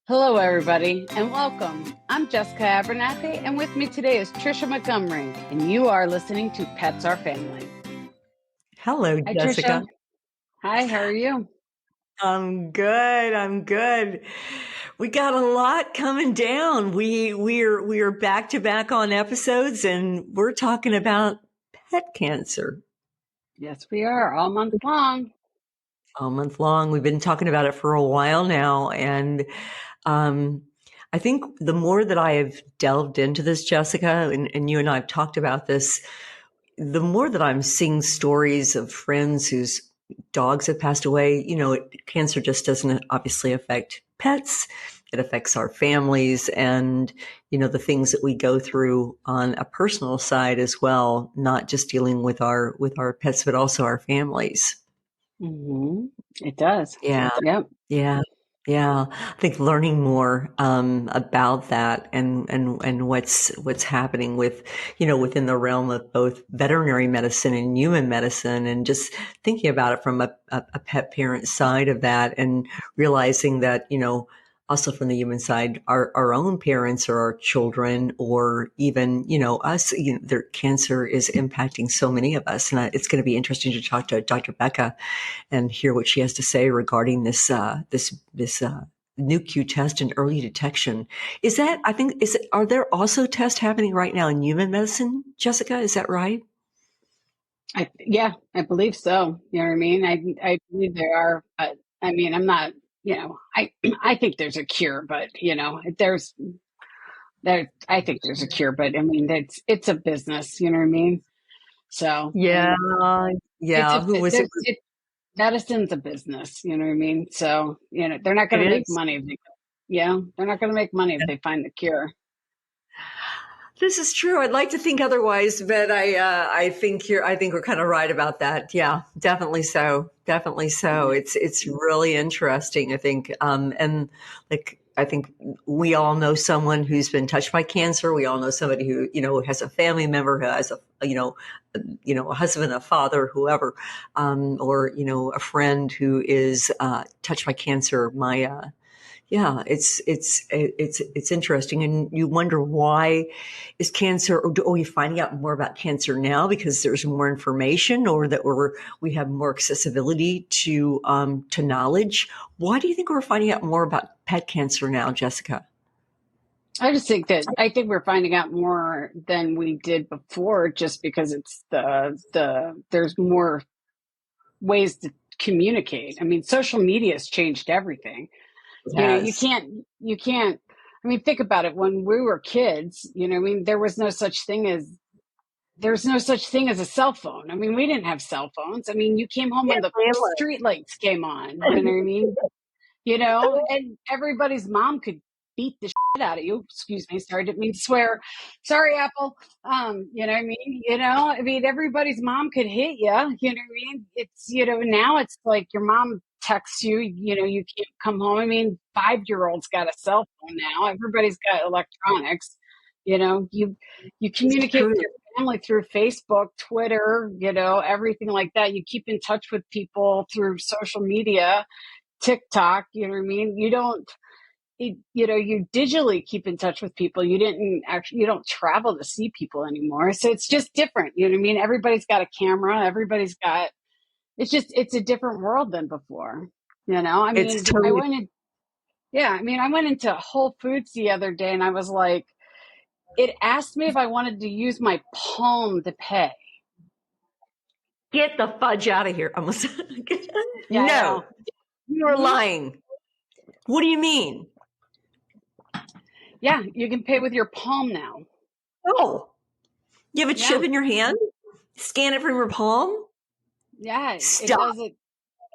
Hello, everybody, and welcome. I'm Jessica Abernathy, and with me today is Trisha Montgomery, and you are listening to Pets Are Family. Hello, Hi, Jessica. Trisha. Hi, how are you? I'm good. We got a lot coming down. We're back to back on episodes, and we're talking about pet cancer. Yes, we are, all month long. All month long. We've been talking about it for a while now, and I think the more that I have delved into this, Jessica, and you and I have talked about this, the more that I'm seeing stories of friends whose dogs have passed away. Cancer just doesn't obviously affect pets. It affects our families and, the things that we go through on a personal side as well, not just dealing with our pets, but also our families. Mm-hmm. It does. Yeah. Yep. Yeah. Yeah. I think learning more about that and what's happening with, within the realm of both veterinary medicine and human medicine, and just thinking about it from a pet parent side of that, and realizing that, also from the human side, our own parents or our children, or even, us, their cancer is impacting so many of us. And it's going to be interesting to talk to Dr. Becca and hear what she has to say regarding this NuQ test and early detection. Are there also tests happening right now in human medicine, Jessica? Is that right? I believe so. You know what I mean? I believe there are, but I mean, I'm not, I think there's a cure, but, I think there's a cure, but I mean, it's a business, you know what I mean? So Yeah, it's yeah. Who was it? medicine's a business, you know what I mean? So, they're not going It to make is. money they're not going to make money if they find the cure. This is true. I'd like to think otherwise, but I think we're kind of right about that. Yeah, definitely so. Definitely so. It's really interesting, I think. And like, I think we all know someone who's been touched by cancer. We all know somebody who, has a family member who has a husband, a father, whoever, or, a friend who is, touched by cancer. Yeah, it's interesting, and you wonder, why is cancer? Or are we finding out more about cancer now because there's more information, or that we have more accessibility to knowledge? Why do you think we're finding out more about pet cancer now, Jessica? I think we're finding out more than we did before, just because it's there's more ways to communicate. I mean, social media has changed everything. It You know, has. you can't, I mean, think about it. When we were kids, I mean, there's no such thing as a cell phone. I mean, we didn't have cell phones. I mean, you came home when the street lights came on, you know what I mean? And everybody's mom could beat the shit out of you. Excuse me, sorry, didn't mean to swear. Sorry, Apple. You know what I mean? I mean, everybody's mom could hit you. You know what I mean? It's, now it's like your mom texts you, you can't come home. I mean, 5-year-olds got a cell phone now. Everybody's got electronics. You It's communicate true. with your family through Facebook, Twitter, everything like that. You keep in touch with people through social media, TikTok, you know what I mean? You digitally keep in touch with people. You don't travel to see people anymore. So it's just different. You know what I mean? Everybody's got a camera. It's a different world than before. I It's mean, totally. I went into Whole Foods the other day, and I was like, it asked me if I wanted to use my palm to pay. Get the fudge out of here! Almost. Yeah, I No, know. you are lying. What do you mean? Yeah, you can pay with your palm now. Oh, you have a chip Yeah. in your hand? Scan it from your palm? Yeah, it Stop. does it.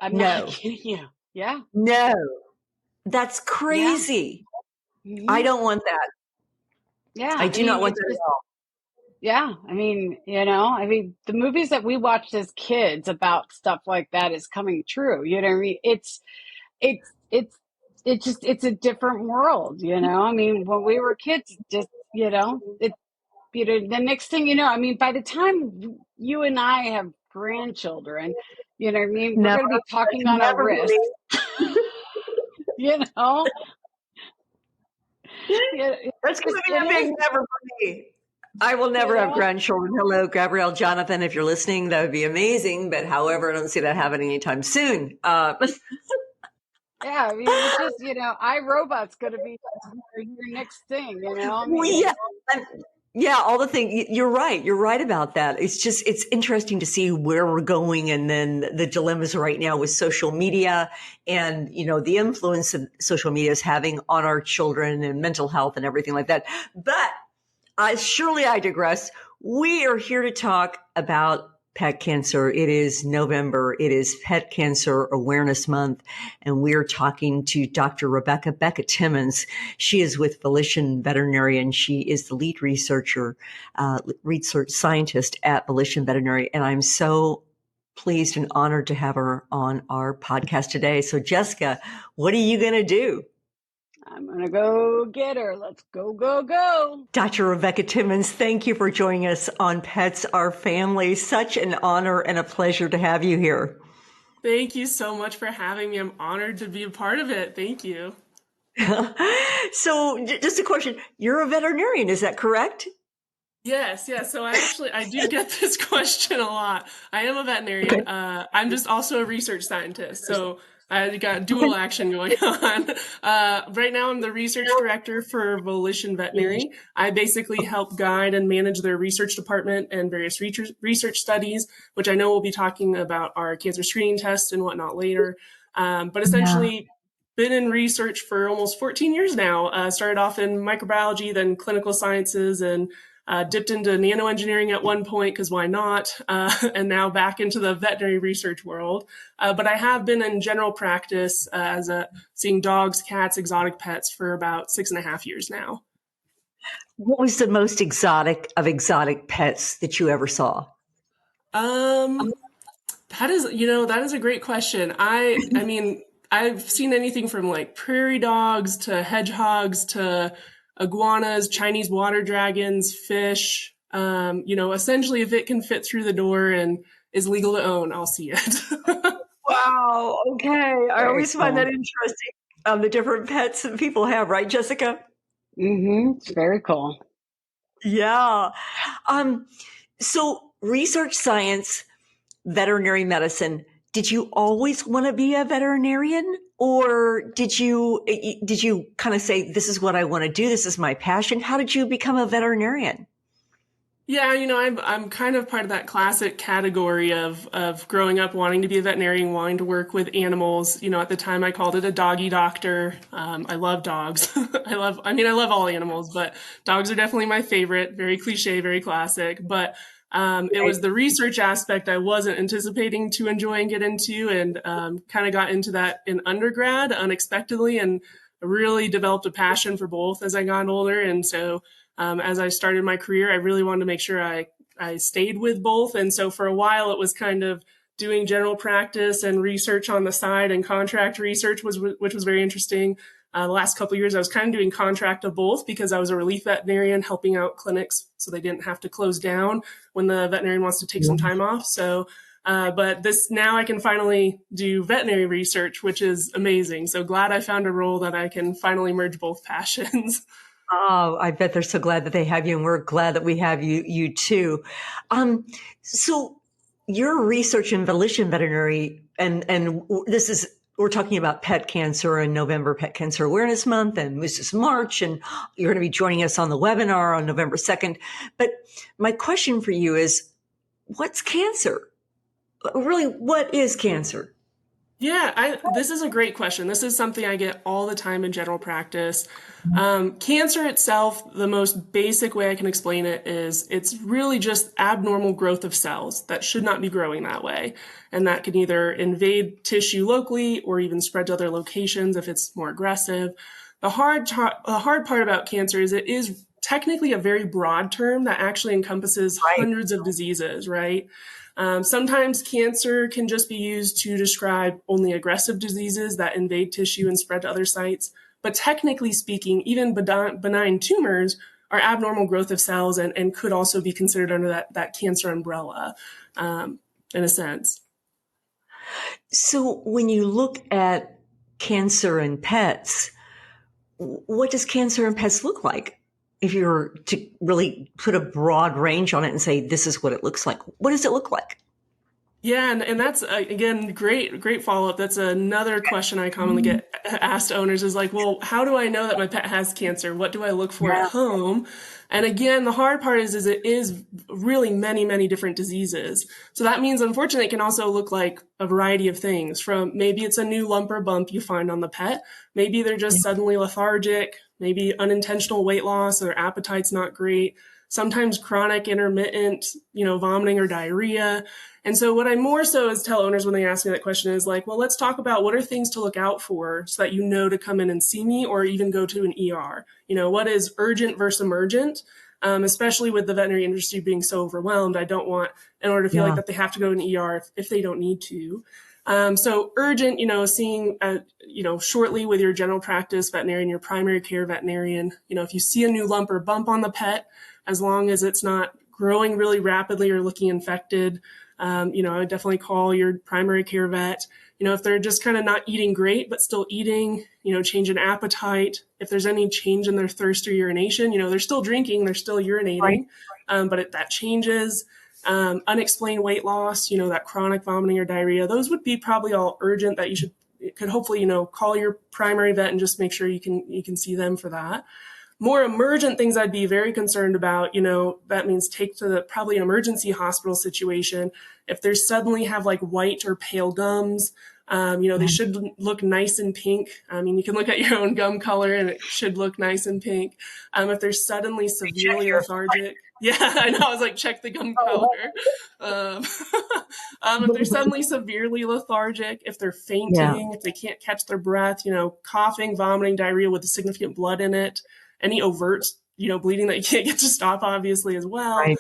I'm not No. kidding you. Yeah. No. That's Yeah. crazy. I Hmm. don't want that. Yeah. I I do not mean, want it's that just, at all. yeah. The movies that we watched as kids about stuff like that is coming true. You know what I mean? It's, it's a different world, I mean, when we were kids, just, the next thing you know, I mean, by the time you and I have grandchildren, you know what I mean? We're Never. going to be talking on our Never wrist, be. you know? Yeah, That's going to be it a big is. never for me. I will never have grandchildren. Hello, Gabrielle, Jonathan, if you're listening, that would be amazing. But however, I don't see that happening anytime soon. Yeah, I mean, it's just, iRobot's going to be your next thing, I Well, mean, yeah, yeah, all the things. You're right. You're right about that. It's interesting to see where we're going, and then the dilemmas right now with social media, and the influence that social media is having on our children and mental health and everything like that. But surely I digress. We are here to talk about pet cancer. It is November. It is Pet Cancer Awareness Month. And we're talking to Dr. Becca Timmons. She is with Volition Veterinarian. She is the lead research scientist at Volition Veterinary. And I'm so pleased and honored to have her on our podcast today. So Jessica, what are you going to do? I'm going to go get her. Let's go, go, go. Dr. Rebecca Timmons, thank you for joining us on Pets Our Family. Such an honor and a pleasure to have you here. Thank you so much for having me. I'm honored to be a part of it. Thank you. So just a question. You're a veterinarian, is that correct? Yes. So I do get this question a lot. I am a veterinarian. Okay. I'm just also a research scientist. So I got dual action going on. Right now I'm the research director for Volition Veterinary. I basically help guide and manage their research department and various research studies, which I know we'll be talking about our cancer screening tests and whatnot later. But essentially, been in research for almost 14 years now. Started off in microbiology, then clinical sciences, and dipped into nanoengineering at one point because why not? And now back into the veterinary research world. But I have been in general practice seeing dogs, cats, exotic pets for about 6.5 years now. What was the most exotic of exotic pets that you ever saw? That is a great question. I mean, I've seen anything from like prairie dogs to hedgehogs to iguanas, Chinese water dragons, fish. Essentially, if it can fit through the door and is legal to own, I'll see it. Wow. Okay. I always find that cool. interesting. The different pets that people have, right, Jessica? It's very cool. Yeah. So research science, veterinary medicine, did you always want to be a veterinarian, or did you kind of say, this is what I want to do, this is my passion? How did you become a veterinarian? Yeah, I'm kind of part of that classic category of growing up wanting to be a veterinarian, wanting to work with animals. At the time I called it a doggy doctor. I love dogs. I love all animals, but dogs are definitely my favorite. Very cliche, very classic. But it was the research aspect I wasn't anticipating to enjoy and get into, and kind of got into that in undergrad unexpectedly, and really developed a passion for both as I got older. And so as I started my career, I really wanted to make sure I stayed with both. And so for a while, it was kind of doing general practice and research on the side, and contract research, which was very interesting. The last couple of years, I was kind of doing contract of both because I was a relief veterinarian helping out clinics so they didn't have to close down when the veterinarian wants to take some time off. So, but now I can finally do veterinary research, which is amazing. So glad I found a role that I can finally merge both passions. Oh, I bet they're so glad that they have you, and we're glad that we have you too. So your research in Volition Veterinary, and we're talking about pet cancer and November Pet Cancer Awareness Month, and this is March, and you're going to be joining us on the webinar on November 2nd. But my question for you is, what's cancer? Really, what is cancer? Yeah, this is a great question. This is something I get all the time in general practice. Cancer itself, the most basic way I can explain it is it's really just abnormal growth of cells that should not be growing that way. And that can either invade tissue locally or even spread to other locations if it's more aggressive. The hard part about cancer is it is technically a very broad term that actually encompasses hundreds of diseases, right? Sometimes cancer can just be used to describe only aggressive diseases that invade tissue and spread to other sites. But technically speaking, even benign tumors are abnormal growth of cells and could also be considered under that cancer umbrella, in a sense. So when you look at cancer in pets, what does cancer in pets look like? If you were to really put a broad range on it and say, this is what it looks like, what does it look like? Yeah, and that's again great follow up. That's another question I commonly get asked owners is like, well, how do I know that my pet has cancer? What do I look for at Yeah. home? And again, the hard part is it is really many different diseases. So that means unfortunately it can also look like a variety of things. From maybe it's a new lump or bump you find on the pet, maybe they're just suddenly lethargic, maybe unintentional weight loss, their appetite's not great. Sometimes chronic intermittent, vomiting or diarrhea. And so what I more so is tell owners when they ask me that question is like, well, let's talk about what are things to look out for so that you know to come in and see me or even go to an ER. What is urgent versus emergent? Especially with the veterinary industry being so overwhelmed, I don't want in order to feel like that they have to go to an ER if they don't need to. So urgent, seeing, shortly with your general practice veterinarian, your primary care veterinarian, if you see a new lump or bump on the pet, as long as it's not growing really rapidly or looking infected, I would definitely call your primary care vet. If they're just kind of not eating great, but still eating, change in appetite, if there's any change in their thirst or urination, they're still drinking, they're still urinating, but that changes. Unexplained weight loss, that chronic vomiting or diarrhea, those would be probably all urgent that could hopefully, call your primary vet and just make sure you can see them for that. More emergent things I'd be very concerned about, that means take to probably an emergency hospital situation. If they suddenly have like white or pale gums, they should look nice and pink. I mean, you can look at your own gum color and it should look nice and pink. If they're suddenly severely lethargic, yeah, I know. I was like, check the gum color. If they're suddenly severely lethargic, if they're fainting, if they can't catch their breath, coughing, vomiting, diarrhea with significant blood in it, any overt, bleeding that you can't get to stop, obviously, as well. And,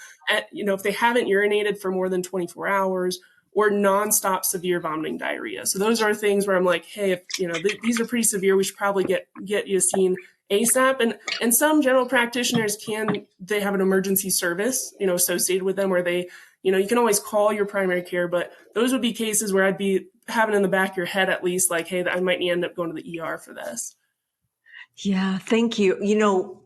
if they haven't urinated for more than 24 hours or nonstop severe vomiting diarrhea. So those are things where I'm like, hey, if, these are pretty severe, we should probably get you seen ASAP. And some general practitioners they have an emergency service, associated with them where they, you can always call your primary care, but those would be cases where I'd be having in the back of your head, at least like, hey, I might end up going to the ER for this. Yeah, thank you.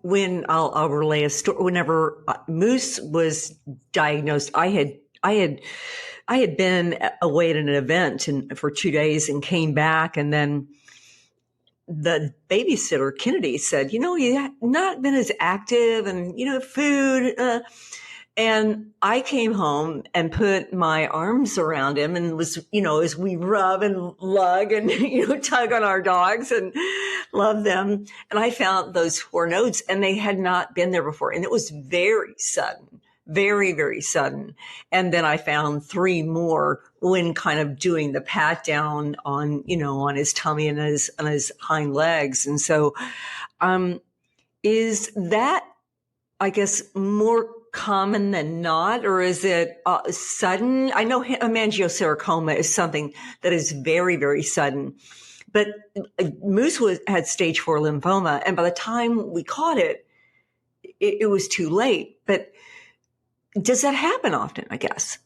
When I'll relay a story. Whenever Moose was diagnosed, I had been away at an event for 2 days and came back, and then the babysitter Kennedy said, "You not been as active, and food." And I came home and put my arms around him and was, as we rub and lug and, tug on our dogs and love them. And I found those 4 nodes and they had not been there before. And it was very sudden, very, very sudden. And then I found 3 more when kind of doing the pat down on, on his tummy and on his hind legs. And so, is that, I guess, more common than not, or is it sudden? I know hemangiosarcoma is something that is very, very sudden, but Moose had stage 4 lymphoma, and by the time we caught it was too late. But does that happen often, I guess?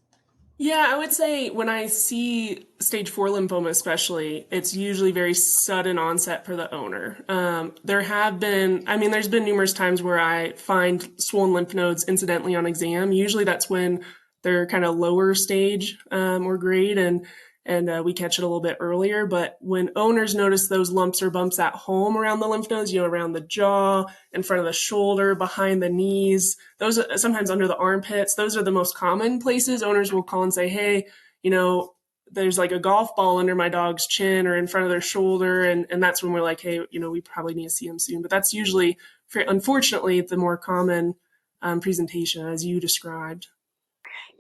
Yeah, I would say when I see stage 4 lymphoma especially, it's usually very sudden onset for the owner. There's been numerous times where I find swollen lymph nodes incidentally on exam. Usually that's when they're kind of lower stage or grade and we catch it a little bit earlier. But when owners notice those lumps or bumps at home around the lymph nodes, around the jaw, in front of the shoulder, behind the knees, those are sometimes under the armpits, those are the most common places owners will call and say, hey, there's like a golf ball under my dog's chin or in front of their shoulder. And that's when we're like, hey, we probably need to see him soon. But that's usually, unfortunately, the more common presentation as you described.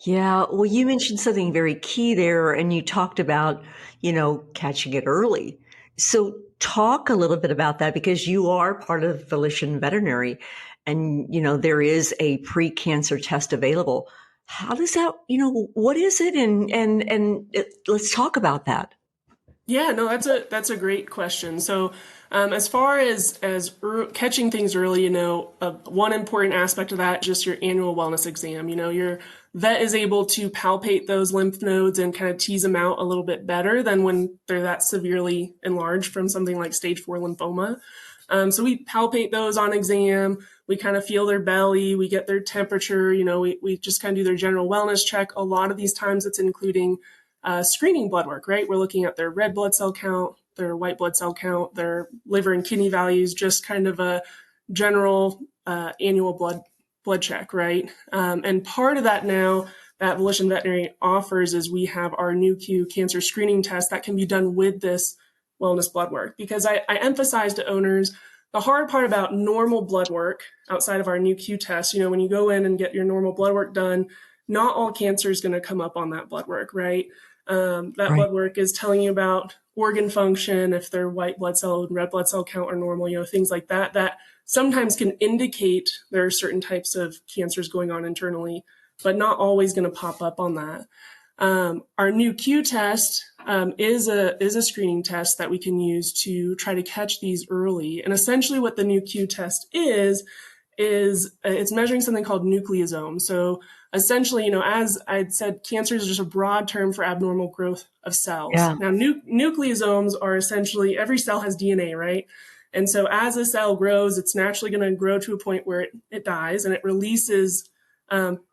Yeah. Well, you mentioned something very key there, and you talked about, catching it early. So talk a little bit about that, because you are part of Volition Veterinary and, there is a pre-cancer test available. How does that, what is it? And let's talk about that. Yeah, no, that's a great question. So, as far as catching things early, one important aspect of that, just your annual wellness exam. Your vet is able to palpate those lymph nodes and kind of tease them out a little bit better than when they're that severely enlarged from something like stage 4 lymphoma. So we palpate those on exam. We kind of feel their belly. We get their temperature. We just kind of do their general wellness check. A lot of these times it's including screening blood work, right? We're looking at their red blood cell count, their white blood cell count, their liver and kidney values, just kind of a general annual blood check, right? And part of that now that Volition Veterinary offers is we have our Nu-Q cancer screening test that can be done with this wellness blood work. Because I emphasize to owners, the hard part about normal blood work outside of our Nu-Q test, when you go in and get your normal blood work done, not all cancer is going to come up on that blood work, right? Blood work is telling you about organ function, if their white blood cell and red blood cell count are normal, things like that, that sometimes can indicate there are certain types of cancers going on internally, but not always going to pop up on that. Our Nu-Q test is a screening test that we can use to try to catch these early. And essentially what the Nu-Q test is it's measuring something called nucleosomes. So essentially, as I'd said, cancer is just a broad term for abnormal growth of cells. Yeah. Now, nucleosomes are essentially, every cell has DNA, right? And so as a cell grows, it's naturally going to grow to a point where it dies, and it releases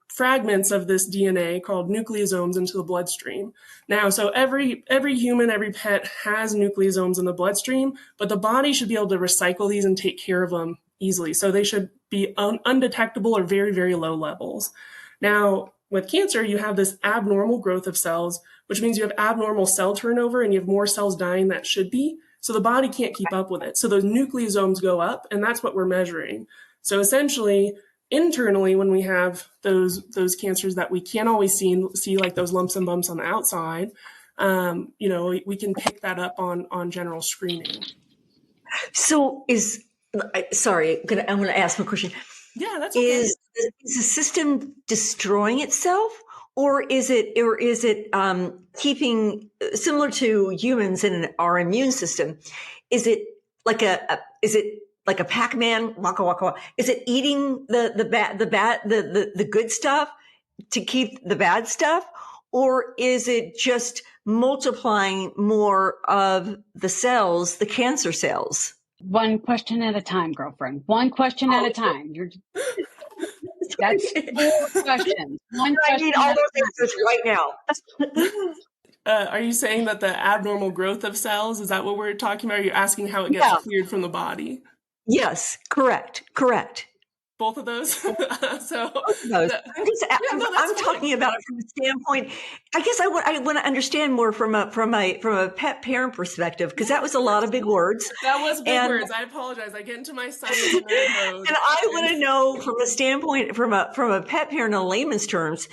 fragments of this DNA called nucleosomes into the bloodstream. Now, so every human, every pet has nucleosomes in the bloodstream, but the body should be able to recycle these and take care of them easily. So they should be undetectable or very, very low levels. Now, with cancer, you have this abnormal growth of cells, which means you have abnormal cell turnover and you have more cells dying that should be. So the body can't keep up with it. So those nucleosomes go up, and that's what we're measuring. So essentially, internally, when we have those cancers that we can't always see like those lumps and bumps on the outside, we can pick that up on general screening. So sorry, I'm going to ask my question. Yeah, that's okay. Is the system destroying itself, or is it keeping, similar to humans in our immune system? Is it like a Pac-Man, waka waka waka? Is it eating the good stuff to keep the bad stuff, or is it just multiplying more of the cells, the cancer cells? One question at a time, girlfriend. One question at a time. That's 4 questions. One I question need all at those a time. answers right now. Are you saying that the abnormal growth of cells, is that what we're talking about? Are you asking how it gets cleared from the body? Yes, correct. Both of those. So both of those. I'm talking about it from a standpoint. I guess I want to understand more from a pet parent perspective, because that was a lot of big words. That was big words. I apologize. I get into my science nerd mode. And I want to know from a standpoint, from a pet parent in layman's terms,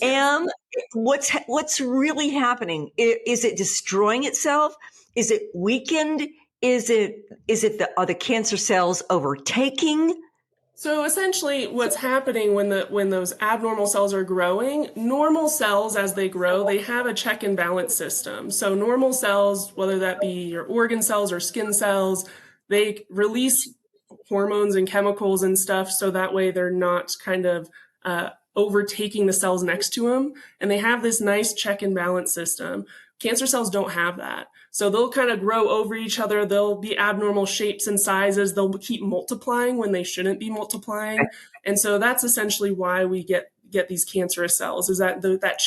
and what's really happening? Is it destroying itself? Is it weakened? Are the cancer cells overtaking? So essentially what's happening when those abnormal cells are growing, normal cells, as they grow, they have a check and balance system. So normal cells, whether that be your organ cells or skin cells, they release hormones and chemicals and stuff, so that way they're not kind of overtaking the cells next to them. And they have this nice check and balance system. Cancer cells don't have that. So they'll kind of grow over each other. They'll be abnormal shapes and sizes. They'll keep multiplying when they shouldn't be multiplying. And so that's essentially why we get these cancerous cells, is that that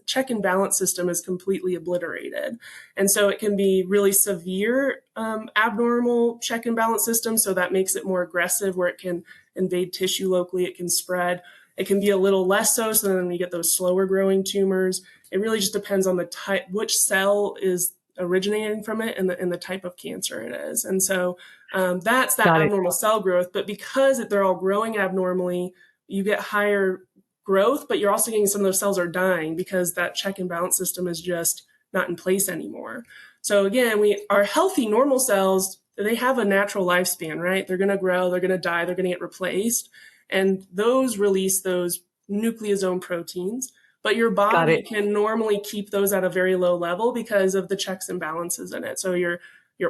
check and balance system is completely obliterated. And so it can be really severe abnormal check and balance system. So that makes it more aggressive, where it can invade tissue locally. It can spread. It can be a little less so then we get those slower growing tumors. It really just depends on the type, which cell is originating from it, and the type of cancer it is. And so that's that abnormal cell growth. But because they're all growing abnormally, you get higher growth, but you're also getting some of those cells are dying because that check and balance system is just not in place anymore. So again, our healthy normal cells, they have a natural lifespan, right? They're going to grow, they're going to die, they're going to get replaced. And those release those nucleosome proteins. But your body can normally keep those at a very low level because of the checks and balances in it. So your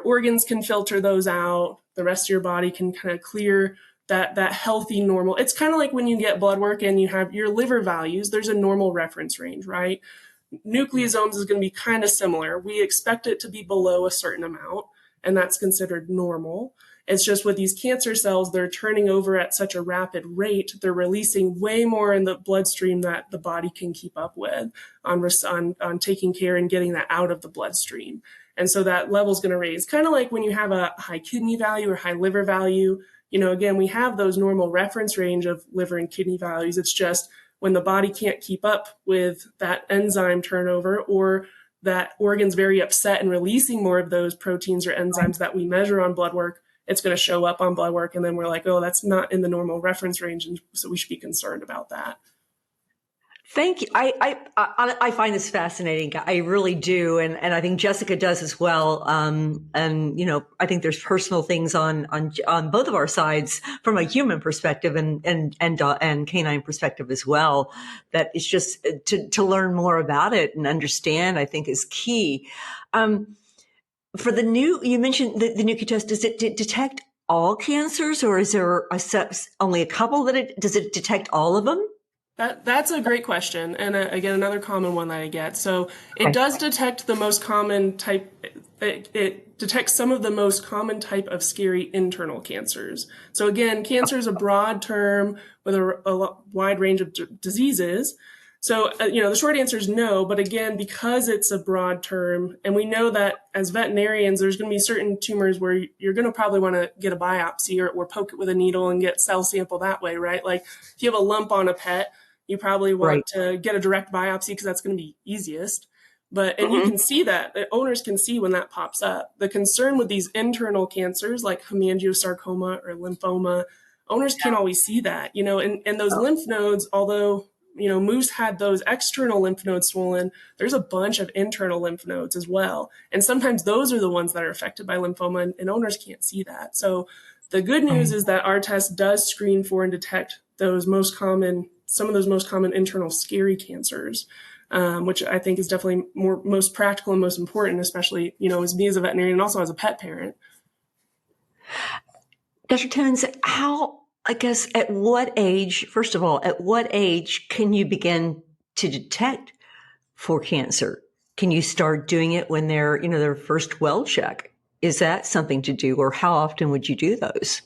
organs can filter those out. The rest of your body can kind of clear that healthy normal. It's kind of like when you get blood work and you have your liver values, there's a normal reference range, right? Nucleosomes is going to be kind of similar. We expect it to be below a certain amount, and that's considered normal. It's just with these cancer cells, they're turning over at such a rapid rate. They're releasing way more in the bloodstream that the body can keep up with on taking care and getting that out of the bloodstream. And so that level is going to raise, kind of like when you have a high kidney value or high liver value. Again, we have those normal reference range of liver and kidney values. It's just when the body can't keep up with that enzyme turnover, or that organ's very upset and releasing more of those proteins or enzymes that we measure on blood work, it's going to show up on blood work. And then we're like, oh, that's not in the normal reference range. And so we should be concerned about that. Thank you. I find this fascinating. I really do. And I think Jessica does as well. And, I think there's personal things on both of our sides from a human perspective and canine perspective as well. That it's just to learn more about it and understand, I think, is key. For the you mentioned the Nu.Q test, does it detect all cancers, or is there only a couple does it detect all of them? That's a great question. And again, another common one that I get. So it does detect the most common type. It detects some of the most common type of scary internal cancers. So again, cancer is a broad term with a wide range of diseases. So, the short answer is no. But again, because it's a broad term, and we know that as veterinarians, there's going to be certain tumors where you're going to probably want to get a biopsy or poke it with a needle and get cell sample that way, right? Like if you have a lump on a pet, you probably want to get a direct biopsy because that's going to be easiest. And you can see that, the owners can see when that pops up. The concern with these internal cancers like hemangiosarcoma or lymphoma, owners can't always see that, and those lymph nodes, although, Moose had those external lymph nodes swollen, there's a bunch of internal lymph nodes as well. And sometimes those are the ones that are affected by lymphoma, and owners can't see that. So the good news is that our test does screen for and detect some of those most common internal scary cancers, which I think is definitely most practical and most important, especially, as me as a veterinarian and also as a pet parent. Dr. Timmons, at what age can you begin to detect for cancer? Can you start doing it when they're, their first well check? Is that something to do, or how often would you do those?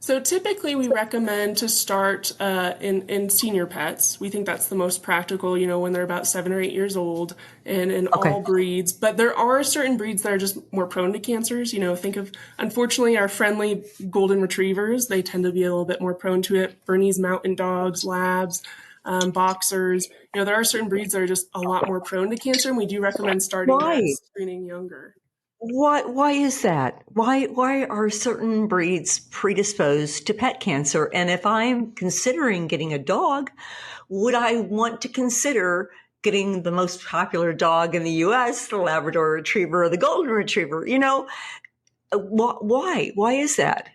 So typically we recommend to start in senior pets. We think that's the most practical, when they're about 7 or 8 years old, and in all breeds. But there are certain breeds that are just more prone to cancers. Think of, unfortunately, our friendly golden retrievers. They tend to be a little bit more prone to it. Bernese Mountain Dogs, Labs, Boxers. There are certain breeds that are just a lot more prone to cancer, and we do recommend starting that screening younger. Why is that? Why are certain breeds predisposed to pet cancer? And if I'm considering getting a dog, would I want to consider getting the most popular dog in the U.S., the Labrador Retriever or the Golden Retriever? Why? Why is that?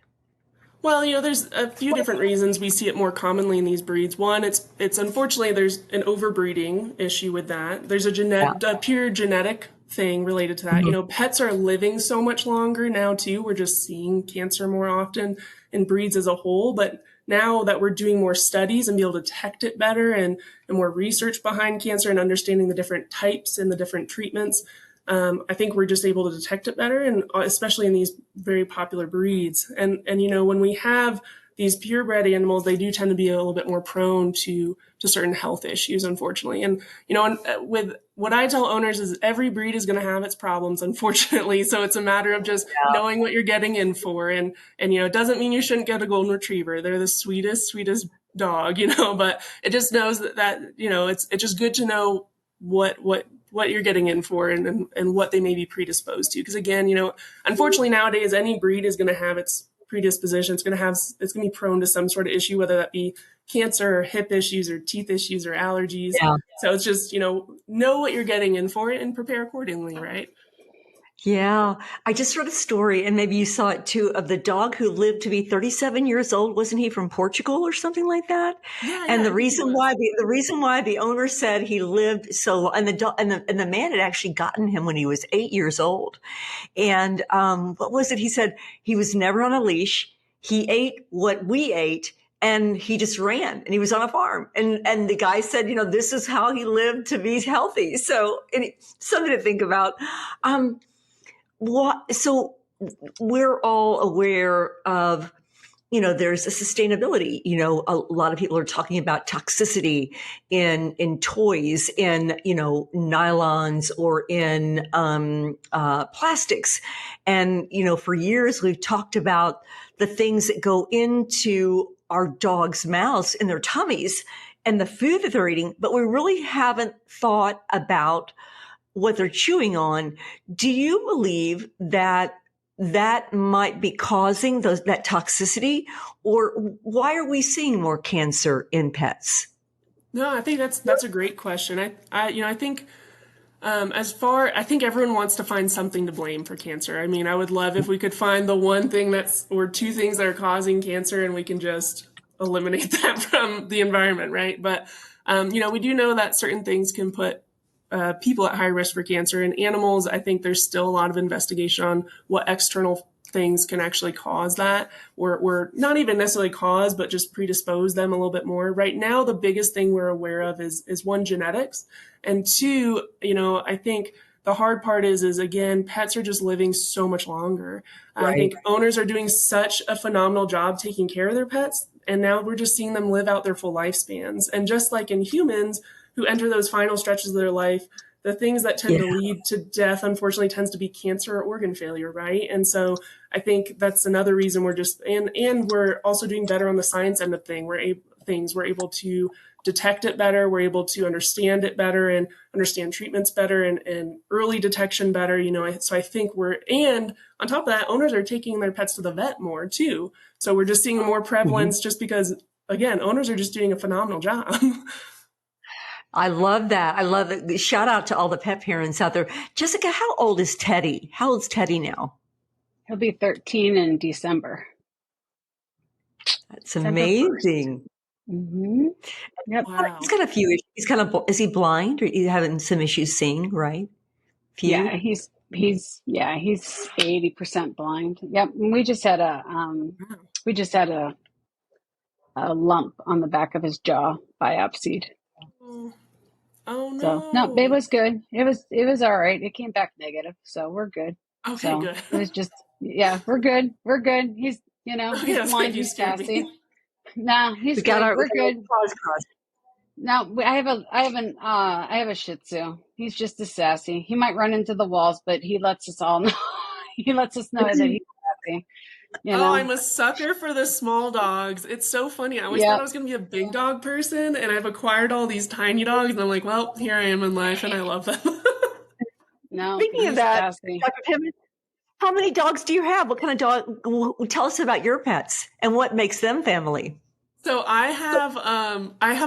Well, there's a few different reasons we see it more commonly in these breeds. One, it's unfortunately there's an overbreeding issue with that. There's a pure genetic thing related to that. Mm-hmm. Pets are living so much longer now too. We're just seeing cancer more often in breeds as a whole. But now that we're doing more studies and be able to detect it better and more research behind cancer and understanding the different types and the different treatments, I think we're just able to detect it better, and especially in these very popular breeds. And when we have these purebred animals, they do tend to be a little bit more prone to certain health issues, unfortunately. And, with what I tell owners is every breed is going to have its problems, unfortunately. So it's a matter of just knowing what you're getting in for. And, it doesn't mean you shouldn't get a golden retriever. They're the sweetest dog, but it just knows that it's just good to know what you're getting in for and what they may be predisposed to. Because again, unfortunately nowadays, any breed is going to have its predisposition. It's going to be prone to some sort of issue, whether that be cancer or hip issues or teeth issues or allergies. Yeah. So it's just, know what you're getting in for it and prepare accordingly, right? Yeah. I just read a story, and maybe you saw it too, of the dog who lived to be 37 years old. Wasn't he from Portugal or something like that? Yeah. And the reason why the owner said he lived so long, and the man had actually gotten him when he was 8 years old. And, what was it? He said he was never on a leash. He ate what we ate, and he just ran, and he was on a farm. And the guy said, this is how he lived to be healthy. So something to think about. So we're all aware of, there's a sustainability. A lot of people are talking about toxicity in toys, in, nylons, or in plastics. And, for years, we've talked about the things that go into our dogs' mouths and their tummies and the food that they're eating, but we really haven't thought about what they're chewing on. Do you believe that might be causing that toxicity, or why are we seeing more cancer in pets? No, I think that's a great question. I think I think everyone wants to find something to blame for cancer. I mean, I would love if we could find the one thing or two things that are causing cancer, and we can just eliminate that from the environment, right? But we do know that certain things can put people at high risk for cancer. In animals, I think there's still a lot of investigation on what external things can actually cause that, or not even necessarily cause, but just predispose them a little bit more. Right now, the biggest thing we're aware of is one, genetics, and two, I think the hard part is again, pets are just living so much longer. Right. I think owners are doing such a phenomenal job taking care of their pets, and now we're just seeing them live out their full lifespans. And just like in humans who enter those final stretches of their life, the things that tend to lead to death, unfortunately, tends to be cancer or organ failure, right? And so I think that's another reason we're just, and we're also doing better on the science end of things. We're able to detect it better. We're able to understand it better and understand treatments better and early detection better. So I think and on top of that, owners are taking their pets to the vet more too. So we're just seeing more prevalence just because, again, owners are just doing a phenomenal job. I love that. I love it. Shout out to all the pet parents out there. Jessica, how old is Teddy? How old's Teddy now? He'll be 13 in December. That's amazing. Mm-hmm. Yep. Wow. He's got a few issues. Is he blind, or is he having some issues seeing, right? Yeah, he's 80% blind. Yep. And we just had a lump on the back of his jaw biopsied. Oh no. So no, it was good. It was all right. It came back negative, so we're good. Okay, good. It was just we're good. We're good. He's he's blind, he's sassy. Nah, he's good. We're good. No, I have a Shih Tzu. He's just as sassy. He might run into the walls, but he lets us all know. He lets us know that he's sassy. I'm a sucker for the small dogs. It's so funny. I always thought I was going to be a big dog person, and I've acquired all these tiny dogs, and I'm like, well, here I am in life, and I love them. No, speaking of that, Dr. Timmons, how many dogs do you have? What kind of dog? Tell us about your pets and what makes them family. So I have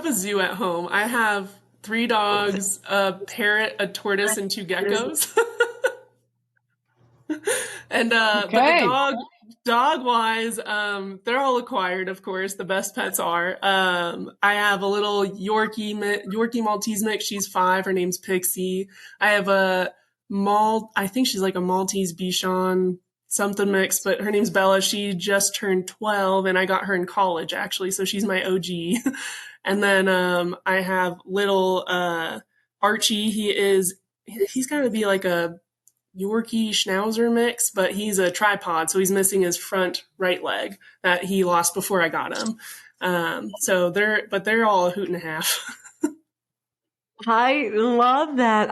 a zoo at home. I have 3 dogs, a parrot, a tortoise, and 2 geckos. And but the dog wise, they're all acquired, of course. The best pets are. I have a little Yorkie Maltese mix. She's 5. Her name's Pixie. I have I think she's like a Maltese Bichon something mix, but her name's Bella. She just turned 12, and I got her in college actually, so she's my OG. And then I have little Archie. He's got to be like a Yorkie Schnauzer mix, but he's a tripod, so he's missing his front right leg that he lost before I got him. So they're all a hoot and a half. I love that.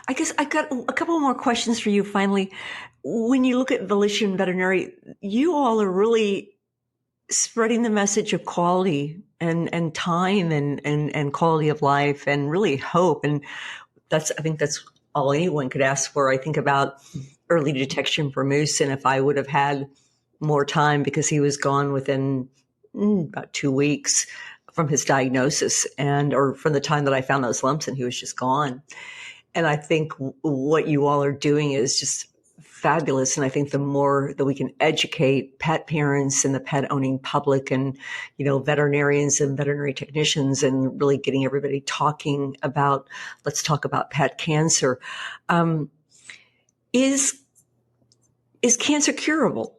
I guess I got a couple more questions for you finally. When you look at Volition Veterinary, you all are really spreading the message of quality and time and quality of life and really hope. And I think that's all anyone could ask for. I think about early detection for Moose, and if I would have had more time, because he was gone within about 2 weeks from his diagnosis or from the time that I found those lumps, and he was just gone. And I think what you all are doing is just fabulous. And I think the more that we can educate pet parents and the pet owning public and, veterinarians and veterinary technicians, and really getting everybody talking about, let's talk about pet cancer. Is cancer curable?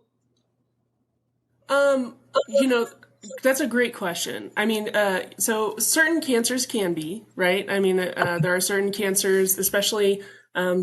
That's a great question. I mean, so certain cancers can be, right? I mean, there are certain cancers, especially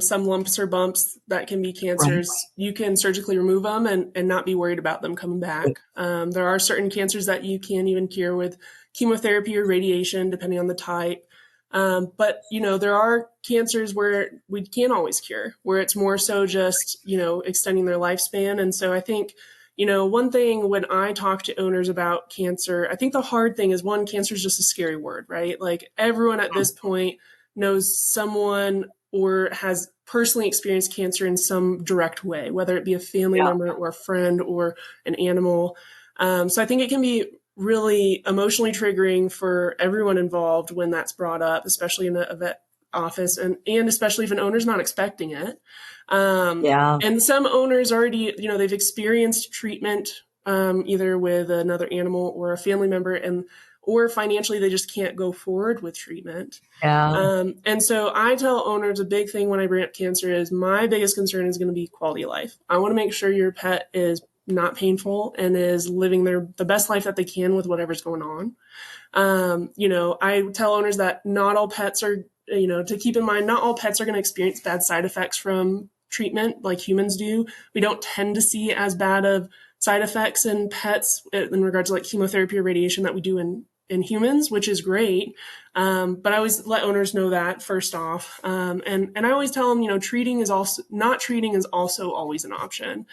some lumps or bumps that can be Right. cancers, you can surgically remove them and not be worried about them coming back. There are certain cancers that you can even cure with chemotherapy or radiation, depending on the type. But, there are cancers where we can't always cure, where it's more so just, extending their lifespan. And so I think, one thing when I talk to owners about cancer, I think the hard thing is, one, cancer is just a scary word, right? Like everyone at this point knows someone or has personally experienced cancer in some direct way, whether it be a family member or a friend or an animal. So I think it can be really emotionally triggering for everyone involved when that's brought up, especially in a vet office and especially if an owner's not expecting it. And some owners already, they've experienced treatment either with another animal or a family member, or financially they just can't go forward with treatment. And so I tell owners a big thing when I bring up cancer is my biggest concern is going to be quality of life. I want to make sure your pet is not painful and is living the best life that they can with whatever's going on. I tell owners that not all pets are, to keep in mind, not all pets are going to experience bad side effects from treatment like humans do. We don't tend to see as bad of side effects in pets in regards to like chemotherapy or radiation that we do in humans, which is great. But I always let owners know that first off. And I always tell them, not treating is also always an option.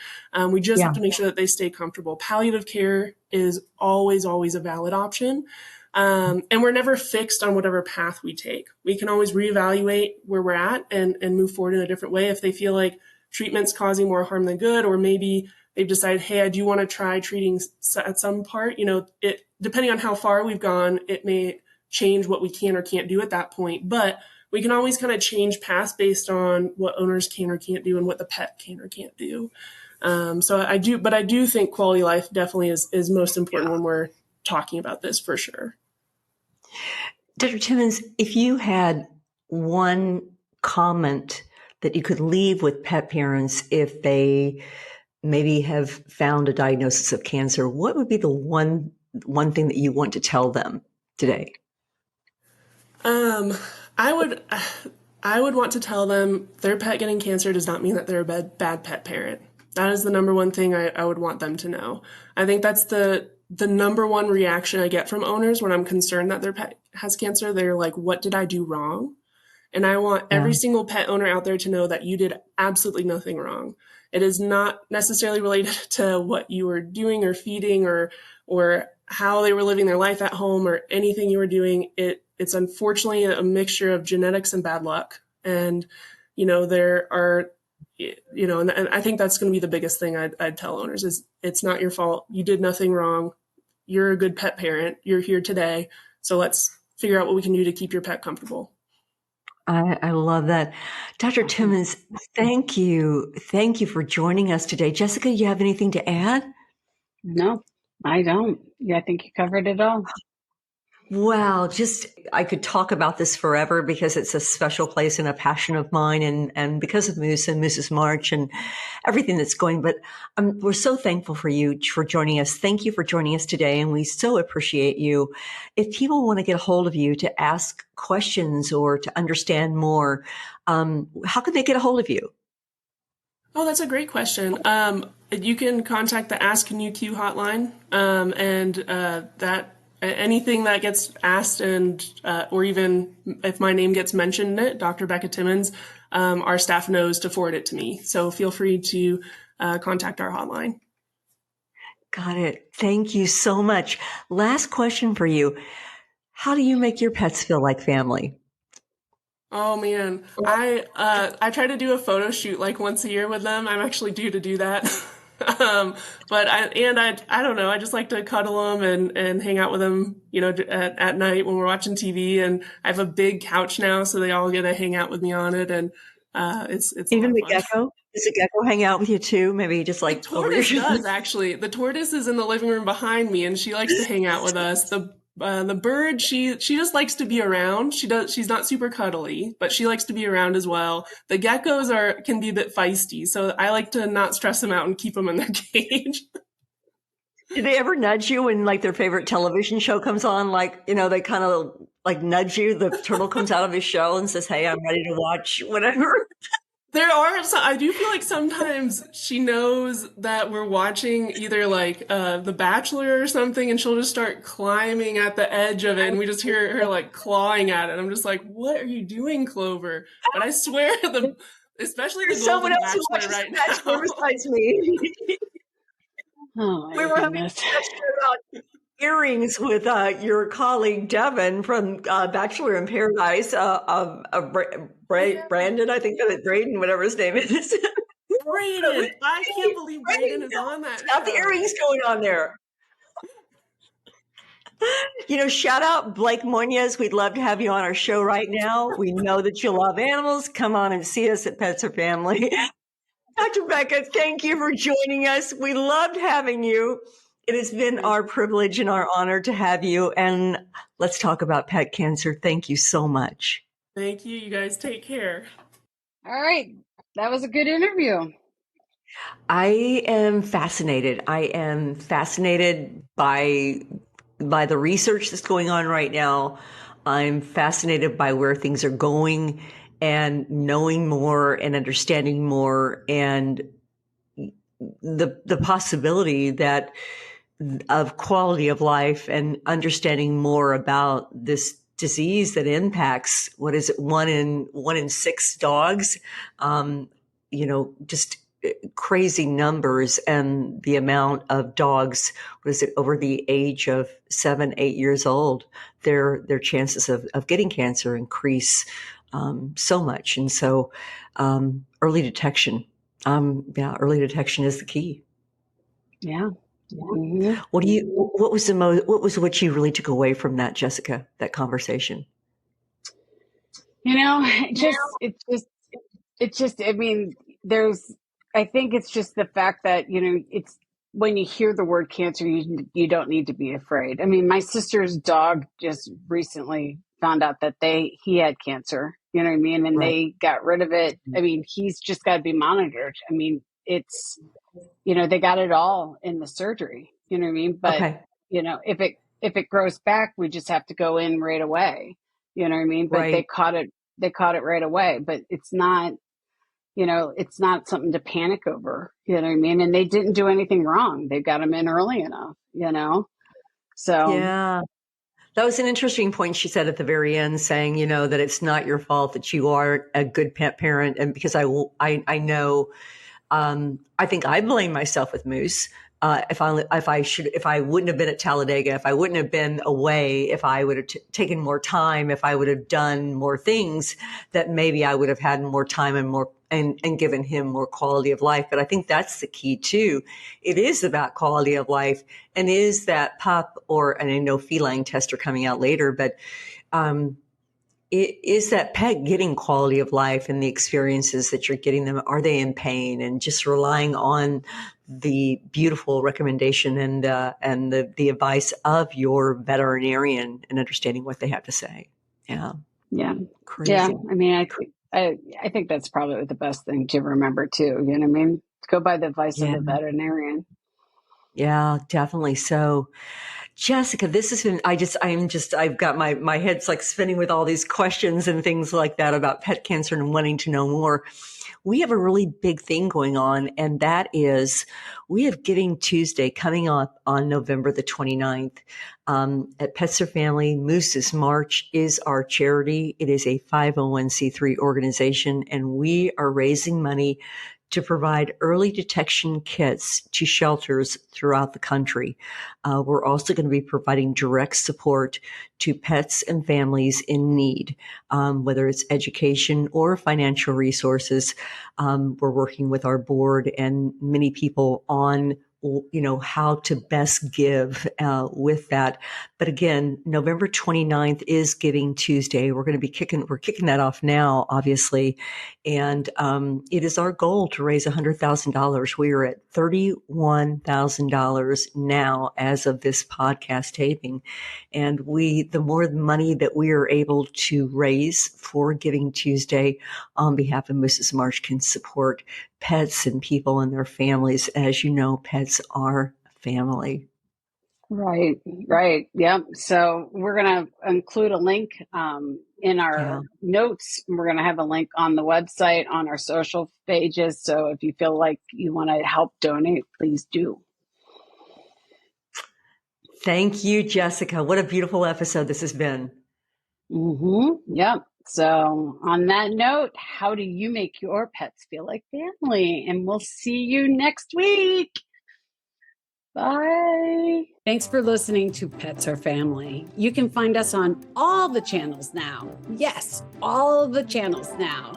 We just have to make sure that they stay comfortable. Palliative care is always a valid option. And we're never fixed on whatever path we take. We can always reevaluate where we're at and move forward in a different way if they feel like treatment's causing more harm than good, or maybe they've decided, hey, I do want to try treating at some part. Depending on how far we've gone, it may change what we can or can't do at that point. But we can always kind of change paths based on what owners can or can't do and what the pet can or can't do. So I do think quality of life definitely is most important when we're talking about this for sure. Dr. Timmons, if you had one comment that you could leave with pet parents if they maybe have found a diagnosis of cancer, what would be the one thing that you want to tell them today? I would want to tell them their pet getting cancer does not mean that they're a bad pet parent. That is the number one thing I would want them to know. I think that's the number one reaction I get from owners when I'm concerned that their pet has cancer. They're like, what did I do wrong? And I want every single pet owner out there to know that you did absolutely nothing wrong. It is not necessarily related to what you were doing or feeding or how they were living their life at home or anything you were doing. It's unfortunately a mixture of genetics and bad luck. And, there are, and I think that's going to be the biggest thing I'd tell owners is it's not your fault. You did nothing wrong. You're a good pet parent. You're here today. So let's figure out what we can do to keep your pet comfortable. I love that. Dr. Timmons, thank you. Thank you for joining us today. Jessica, you have anything to add? No, I don't. Yeah, I think you covered it all. Wow, I could talk about this forever because it's a special place and a passion of mine, and because of Moose and Moose's March and everything that's going. But we're so thankful for you for joining us. Thank you for joining us today, and we so appreciate you. If people want to get a hold of you to ask questions or to understand more, how can they get a hold of you? Oh, that's a great question. You can contact the Ask NUQ hotline, and that. Anything that gets asked or even if my name gets mentioned in it, Dr. Becca Timmons, our staff knows to forward it to me. So feel free to contact our hotline. Got it. Thank you so much. Last question for you. How do you make your pets feel like family? Oh man, I try to do a photo shoot like once a year with them. I'm actually due to do that. But I don't know. I just like to cuddle them and hang out with them, at night when we're watching TV. And I have a big couch now, so they all get to hang out with me on it. And it's even the gecko. Does the gecko hang out with you too? Maybe just like the tortoise does actually. The tortoise is in the living room behind me, and she likes to hang out with us. The bird, she just likes to be around. She's not super cuddly, but she likes to be around as well. The geckos can be a bit feisty, so I like to not stress them out and keep them in their cage. Do they ever nudge you when like their favorite television show comes on? Like, they kind of like nudge you. The turtle comes out of his shell and says, "Hey, I'm ready to watch whatever." There are some, I do feel like sometimes she knows that we're watching either like The Bachelor or something, and she'll just start climbing at the edge of it, and we just hear her like clawing at it. I'm just like, what are you doing, Clover? But I swear, especially the There's someone Golden else who Bachelor watches right The Bachelor now. besides me. Oh We my were having a goodness. discussion about earrings with your colleague Devin from Bachelor in Paradise, Brandon, I think, Braden, whatever his name is. Brayden, I can't believe Brayden Braden, is on that got the show. earrings going on there. Shout out Blake Muñoz. We'd love to have you on our show right now. We know that you love animals. Come on and see us at Pets or Family. Dr. Becca, thank you for joining us. We loved having you. It has been our privilege and our honor to have you. And let's talk about pet cancer. Thank you so much. Thank you. You guys take care. All right. That was a good interview. I am fascinated. I am fascinated by the research that's going on right now. I'm fascinated by where things are going and knowing more and understanding more, and the possibility that of quality of life and understanding more about this disease that impacts, what is it, one in six dogs, just crazy numbers. And the amount of dogs, what is it, over the age of 7-8 years old, their chances of getting cancer increase so much. And so early detection, early detection is the key. Yeah. Mm-hmm. What was what you really took away from that, Jessica, that conversation? I mean, I think it's just the fact that, it's when you hear the word cancer, you don't need to be afraid. I mean, my sister's dog just recently found out that he had cancer, you know what I mean? And Right. they got rid of it. I mean, he's just got to be monitored. I mean, it's, they got it all in the surgery, you know what I mean? But, Okay. if it grows back, we just have to go in right away, you know what I mean? But Right. they caught it right away, but it's not something to panic over, you know what I mean? And they didn't do anything wrong. They got him in early enough, so. Yeah. That was an interesting point she said at the very end, saying, that it's not your fault, that you are a good pet parent. And because I know, I think I blame myself with Moose. If I wouldn't have been at Talladega, if I wouldn't have been away, if I would have taken more time, if I would have done more things, that maybe I would have had more time and given him more quality of life. But I think that's the key too. It is about quality of life, and is that pup, and I know feline tests are coming out later, but is that pet getting quality of life, and the experiences that you're getting them? Are they in pain? And just relying on the beautiful recommendation and the advice of your veterinarian and understanding what they have to say. Yeah. Yeah. Crazy. Yeah. I mean, I think that's probably the best thing to remember too. You know what I mean? Go by the advice of the veterinarian. Yeah, definitely. So, Jessica, this has been, I've got my head's like spinning with all these questions and things like that about pet cancer and wanting to know more. We have a really big thing going on, and that is we have Giving Tuesday coming up on November the 29th. At Pets or Family, Moose's March is our charity. It is a 501c3 organization, and we are raising money to provide early detection kits to shelters throughout the country. We're also going to be providing direct support to pets and families in need, whether it's education or financial resources. We're working with our board and many people on how to best give with that. But again, November 29th is Giving Tuesday. We're kicking that off now, obviously. And it is our goal to raise $100,000. We are at $31,000 now as of this podcast taping. And the more money that we are able to raise for Giving Tuesday on behalf of Mrs. March can support pets and people and their families. As you know, pets are family. Right, right. Yep. So we're going to include a link in Yeah. our notes. We're going to have a link on the website, on our social pages. So if you feel like you want to help donate, please do. Thank you, Jessica. What a beautiful episode this has been. Yep. So on that note, how do you make your pets feel like family? And we'll see you next week. Bye. Thanks for listening to Pets Are Family. You can find us on all the channels now. Yes, all the channels now.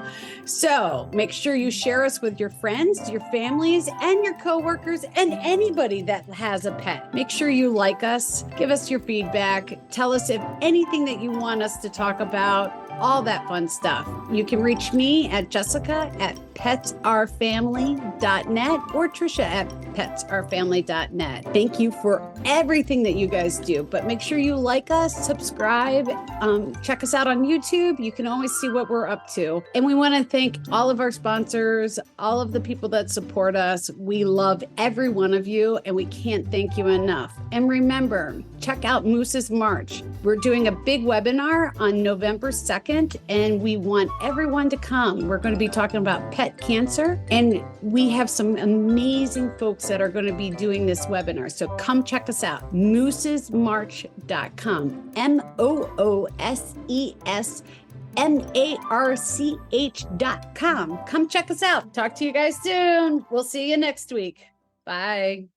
So make sure you share us with your friends, your families, and your coworkers, and anybody that has a pet. Make sure you like us, give us your feedback, tell us if anything that you want us to talk about, all that fun stuff. You can reach me at jessica@petsourfamily.net or trisha@petsourfamily.net. Thank you for everything that you guys do, but make sure you like us, subscribe, check us out on YouTube. You can always see what we're up to. And we want to thank all of our sponsors, all of the people that support us. We love every one of you, and we can't thank you enough. And remember, check out Moose's March. We're doing a big webinar on November 2nd, and we want everyone to come. We're going to be talking about pet cancer, and we have some amazing folks that are going to be doing this webinar. So come check us out, moosesmarch.com, moosesmarch.com. Come check us out. Talk to you guys soon. We'll see you next week. Bye.